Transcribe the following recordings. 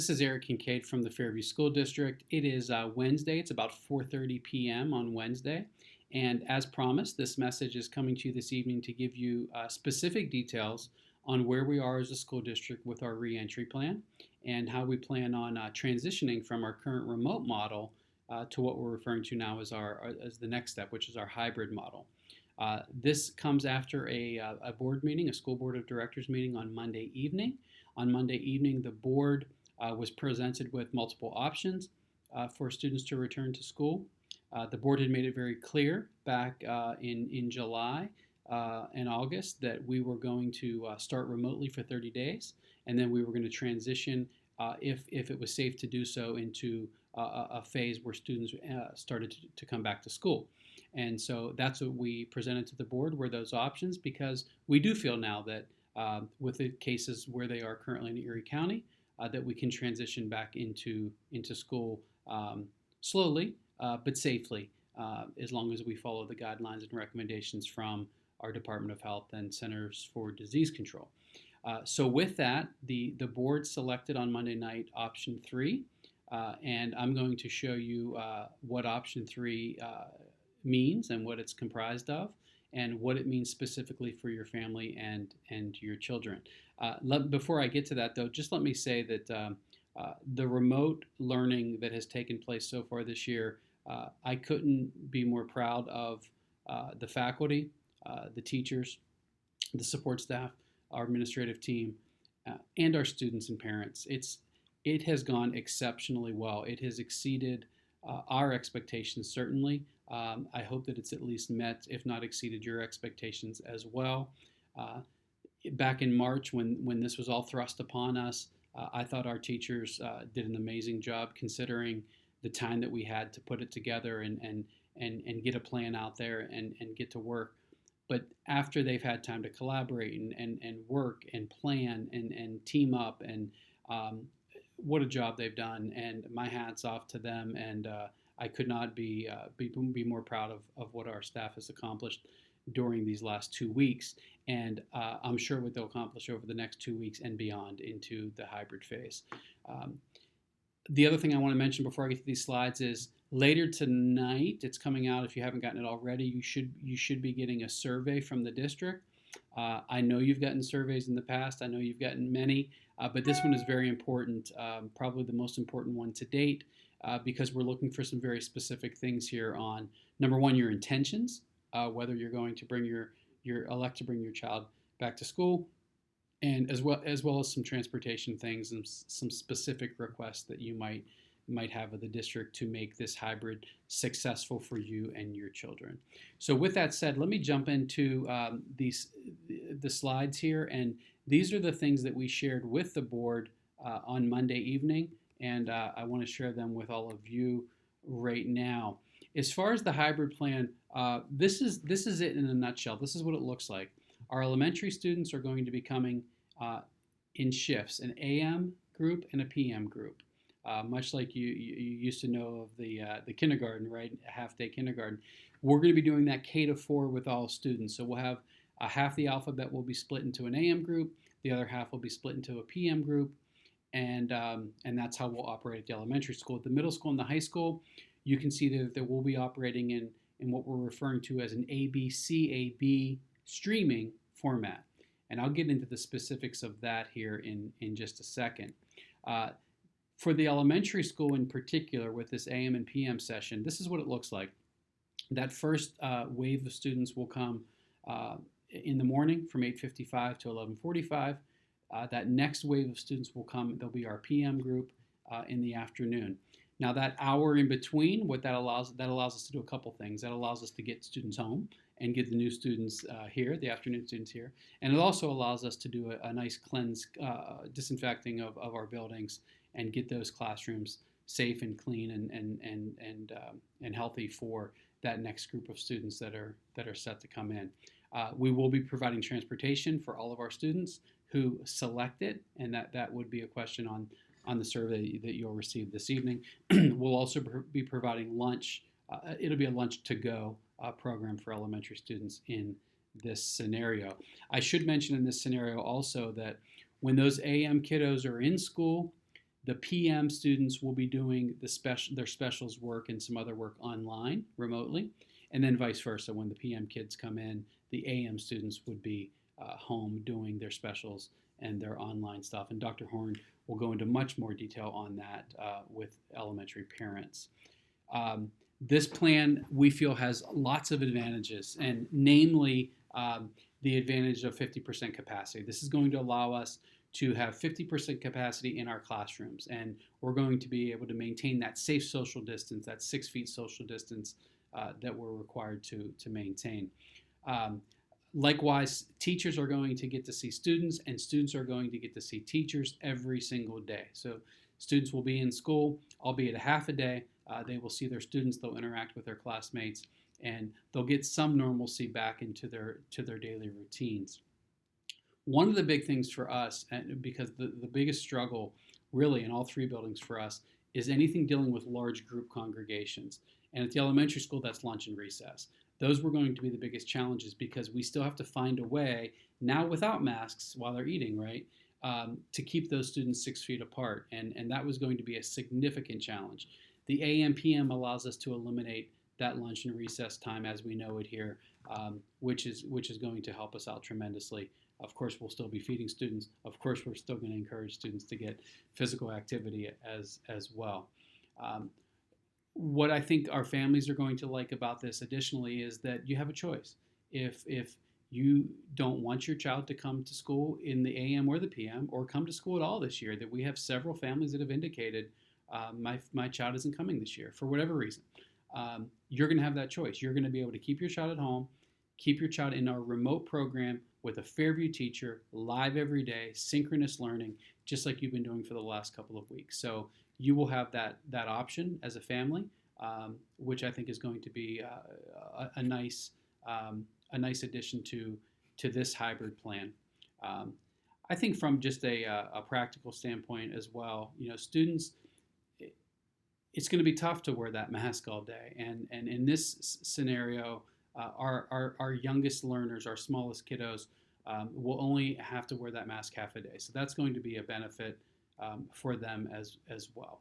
This is Eric Kincaid from the Fairview School District. It is Wednesday. It's about 4:30 p.m. on Wednesday. And as promised, this message is coming to you this evening to give you specific details on where we are as a school district with our reentry plan and how we plan on transitioning from our current remote model to what we're referring to now as as the next step, which is our hybrid model. This comes after a board meeting, a school board of directors meeting on Monday evening. On Monday evening, the board was presented with multiple options for students to return to school. The board had made it very clear back in July and August that we were going to start remotely for 30 days, and then we were going to transition, if it was safe to do so, into a phase where students started to come back to school. And so that's what we presented to the board, were those options, because we do feel now that with the cases where they are currently in Erie County, that we can transition back into school slowly but safely, as long as we follow the guidelines and recommendations from our Department of Health and Centers for Disease Control. So with that, the board selected on Monday night option 3, and I'm going to show you what option 3 means and what it's comprised of, and what it means specifically for your family and your children. Before I get to that, though, just let me say that the remote learning that has taken place so far this year, I couldn't be more proud of the faculty, the teachers, the support staff, our administrative team, and our students and parents. It has gone exceptionally well. It has exceeded our expectations, certainly. I hope that it's at least met, if not exceeded, your expectations as well. Back in March, when this was all thrust upon us, I thought our teachers did an amazing job, considering the time that we had to put it together and get a plan out there and get to work. But after they've had time to collaborate and work and plan and team up, and what a job they've done, and my hat's off to them. And I could not be more proud of what our staff has accomplished during these last 2 weeks, and I'm sure what they'll accomplish over the next 2 weeks and beyond into the hybrid phase. The other thing I want to mention before I get to these slides is later tonight, it's coming out. If you haven't gotten it already, you should be getting a survey from the district. I know you've gotten surveys in the past. I know you've gotten many, but this one is very important, probably the most important one to date, because we're looking for some very specific things here on, number one, your intentions, whether you're going to bring elect to bring your child back to school, and as well as some transportation things and some specific requests that you might have of the district to make this hybrid successful for you and your children. So with that said, let me jump into the slides here, and these are the things that we shared with the board on Monday evening, and I want to share them with all of you right now. As far as the hybrid plan, this is it in a nutshell. This is what it looks like. Our elementary students are going to be coming in shifts, an AM group and a PM group, much like you used to know of the kindergarten, right? Half-day kindergarten. We're going to be doing that K-4 with all students. So we'll have half the alphabet will be split into an AM group, the other half will be split into a PM group, and that's how we'll operate at the elementary school. At the middle school and the high school, you can see that we'll be operating in what we're referring to as an ABCAB streaming format. And I'll get into the specifics of that here in just a second. For the elementary school in particular, with this AM and PM session, this is what it looks like. That first wave of students will come in the morning from 8:55 to 11:45. That next wave of students will come, they'll be our PM group in the afternoon. Now that hour in between, what that allows us to do a couple things. That allows us to get students home and get the new students here, the afternoon students here. And it also allows us to do a nice cleanse, disinfecting of our buildings, and get those classrooms safe and clean and healthy for that next group of students that are set to come in. We will be providing transportation for all of our students who select it, and that would be a question on the survey that you'll receive this evening. We'll also be providing lunch. It'll be a lunch to go program for elementary students in this scenario. I should mention in this scenario also that when those AM kiddos are in school, The PM students will be doing their specials work and some other work online, remotely, and then vice versa. When the PM kids come in, the AM students would be home doing their specials and their online stuff. And Dr. Horn will go into much more detail on that with elementary parents. This plan, we feel, has lots of advantages, and namely the advantage of 50% capacity. This is going to allow us to have 50% capacity in our classrooms, and we're going to be able to maintain that safe social distance, that 6 feet social distance that we're required to maintain. Likewise, teachers are going to get to see students, and students are going to get to see teachers every single day. So students will be in school, albeit a half a day. They will see their students, they'll interact with their classmates, and they'll get some normalcy back into their daily routines. One of the big things for us, because the biggest struggle really in all 3 buildings for us, is anything dealing with large group congregations. And at the elementary school, that's lunch and recess. Those were going to be the biggest challenges because we still have to find a way, now without masks while they're eating, right, to keep those students 6 feet apart. And that was going to be a significant challenge. The AM/PM allows us to eliminate that lunch and recess time as we know it here, which is going to help us out tremendously. Of course, we'll still be feeding students. Of course, we're still going to encourage students to get physical activity as well. What I think our families are going to like about this additionally is that you have a choice. If you don't want your child to come to school in the AM or the PM, or come to school at all this year, that we have several families that have indicated my child isn't coming this year for whatever reason. You're going to have that choice. You're going to be able to keep your child at home, keep your child in our remote program with a Fairview teacher, live every day, synchronous learning, just like you've been doing for the last couple of weeks. So you will have that option as a family, which I think is going to be a nice addition to this hybrid plan. I think from just a practical standpoint as well, students, it's going to be tough to wear that mask all day. And in this scenario, our youngest learners, our smallest kiddos, will only have to wear that mask half a day. So that's going to be a benefit for them as well.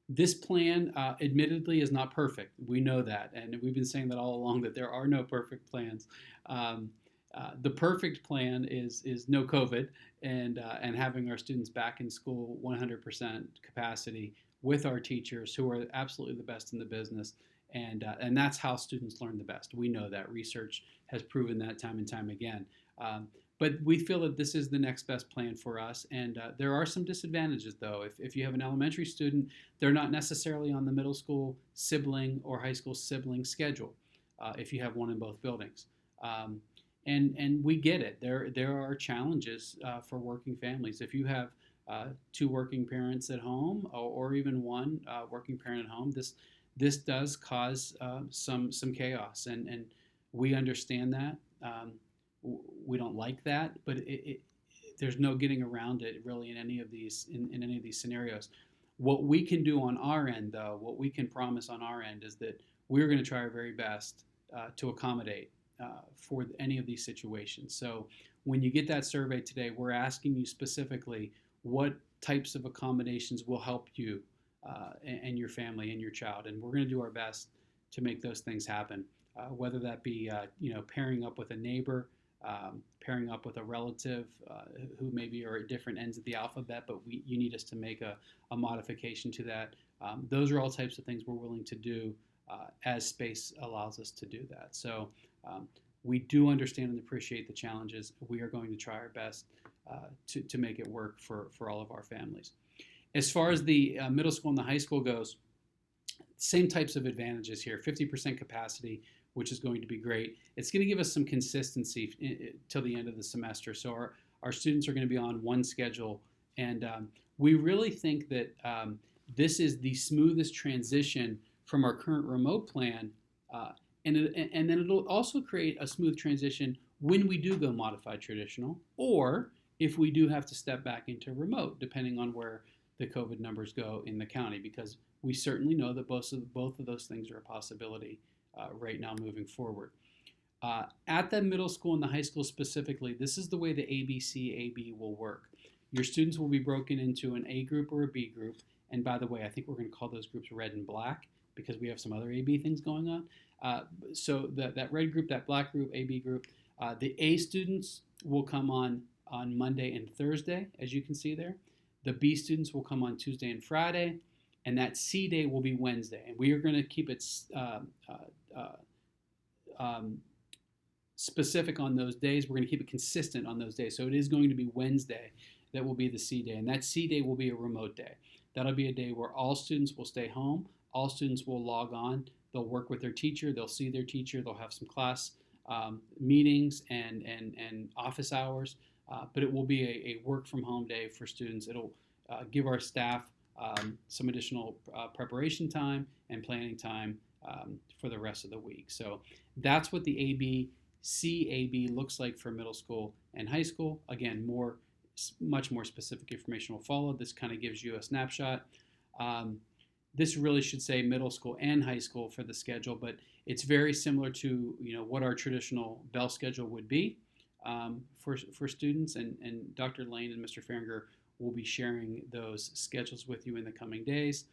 This plan, admittedly, is not perfect. We know that, and we've been saying that all along, that there are no perfect plans. The perfect plan is no COVID and having our students back in school 100% capacity with our teachers who are absolutely the best in the business. And that's how students learn the best. We know that. Research has proven that time and time again. But we feel that this is the next best plan for us. And there are some disadvantages, though. If you have an elementary student, they're not necessarily on the middle school sibling or high school sibling schedule if you have one in both buildings. And we get it. There are challenges for working families. If you have 2 working parents at home, or even 1 working parent at home, this does cause some chaos, and we understand that. We don't like that, but there's no getting around it really in any of these scenarios. What we can do on our end, though, what we can promise on our end, is that we're going to try our very best to accommodate for any of these situations. So when you get that survey today, we're asking you specifically what types of accommodations will help you and your family and your child, and we're going to do our best to make those things happen. Whether that be pairing up with a neighbor, pairing up with a relative who maybe are at different ends of the alphabet, but you need us to make a modification to that. Those are all types of things we're willing to do as space allows us to do that. So we do understand and appreciate the challenges. We are going to try our best to make it work for all of our families. As far as the middle school and the high school goes, same types of advantages here. 50% capacity, which is going to be great. It's going to give us some consistency till the end of the semester. So our students are going to be on one schedule. And we really think that this is the smoothest transition from our current remote plan. And then it'll also create a smooth transition when we do go modified traditional, or if we do have to step back into remote, depending on where the COVID numbers go in the county, because we certainly know that both of those things are a possibility right now moving forward. At the middle school and the high school specifically, this is the way the ABC-AB will work. Your students will be broken into an A group or a B group. And by the way, I think we're going to call those groups red and black because we have some other AB things going on. So that red group, that black group, AB group, the A students will come on Monday and Thursday, as you can see there. The B students will come on Tuesday and Friday, and that C day will be Wednesday. And we are going to keep it specific on those days. We're going to keep it consistent on those days. So it is going to be Wednesday that will be the C day, and that C day will be a remote day. That'll be a day where all students will stay home. All students will log on. They'll work with their teacher. They'll see their teacher. They'll have some class meetings and office hours. But it will be a work from home day for students. It'll give our staff some additional preparation time and planning time for the rest of the week. So that's what the CAB looks like for middle school and high school. Again, much more specific information will follow. This kind of gives you a snapshot. This really should say middle school and high school for the schedule, but it's very similar to what our traditional Bell schedule would be for students. And Dr. Lane and Mr. Farringer will be sharing those schedules with you in the coming days.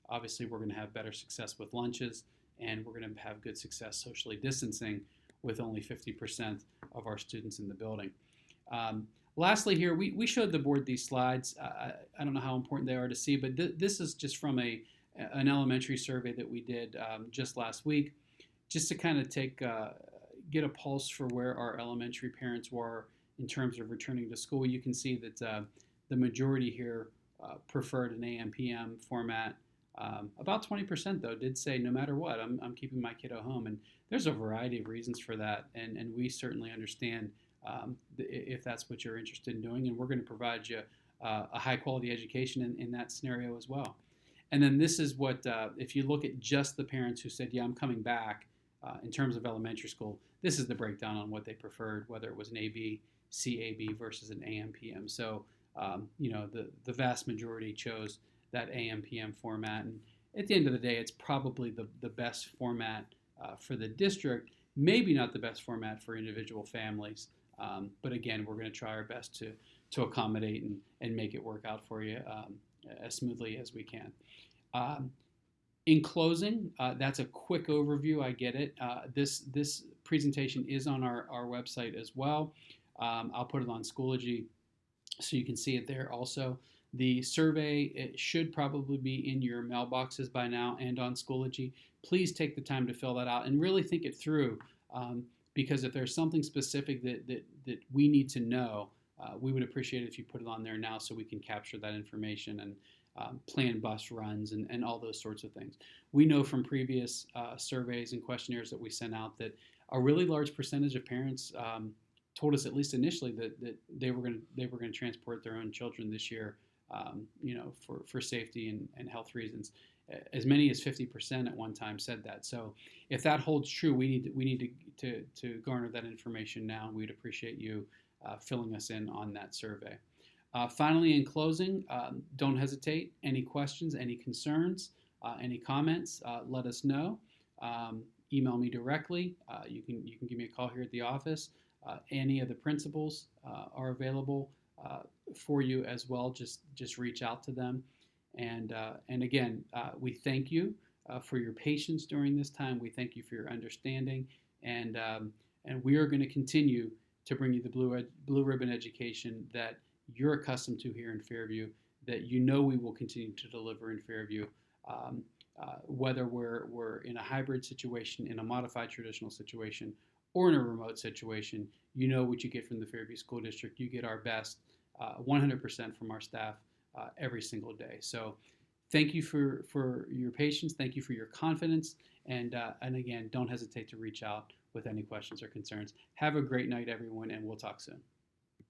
Obviously, we're going to have better success with lunches, and we're going to have good success socially distancing with only 50% of our students in the building. Lastly here, we showed the board these slides. I don't know how important they are to see, but this is just from an elementary survey that we did just last week, just to kind of get a pulse for where our elementary parents were in terms of returning to school. You can see that the majority here preferred an AM/PM format. About 20% though did say no matter what, I'm keeping my kiddo home, and there's a variety of reasons for that, and we certainly understand if that's what you're interested in doing, and we're going to provide you a high quality education in that scenario as well. And then this is what, if you look at just the parents who said, yeah, I'm coming back in terms of elementary school, this is the breakdown on what they preferred, whether it was an AB, CAB versus an AM/PM. So, the vast majority chose that AM/PM format. And at the end of the day, it's probably the best format for the district, maybe not the best format for individual families. But again, we're going to try our best to accommodate and make it work out for you as smoothly as we can. In closing, that's a quick overview. I get it. This presentation is on our website as well. I'll put it on Schoology so you can see it there also. The survey, it should probably be in your mailboxes by now and on Schoology. Please take the time to fill that out and really think it through, because if there's something specific that we need to know, we would appreciate it if you put it on there now so we can capture that information and plan bus runs and all those sorts of things. We know from previous surveys and questionnaires that we sent out that a really large percentage of parents told us, at least initially, that they were going to transport their own children this year, for safety and health reasons. As many as 50% at one time said that. So if that holds true, we need to garner that information now, and we'd appreciate you filling us in on that survey. Finally, in closing, don't hesitate. Any questions, any concerns, any comments, let us know. Email me directly. You can give me a call here at the office. Any of the principals are available for you as well. Just reach out to them. And again, we thank you for your patience during this time. We thank you for your understanding, and we are going to continue to bring you the blue ribbon education that you're accustomed to here in Fairview, that we will continue to deliver in Fairview, whether we're in a hybrid situation, in a modified traditional situation, or in a remote situation. You know what you get from the Fairview School District. You get our best, 100% from our staff every single day. So thank you for your patience. Thank you for your confidence. And again, don't hesitate to reach out with any questions or concerns. Have a great night, everyone, and we'll talk soon.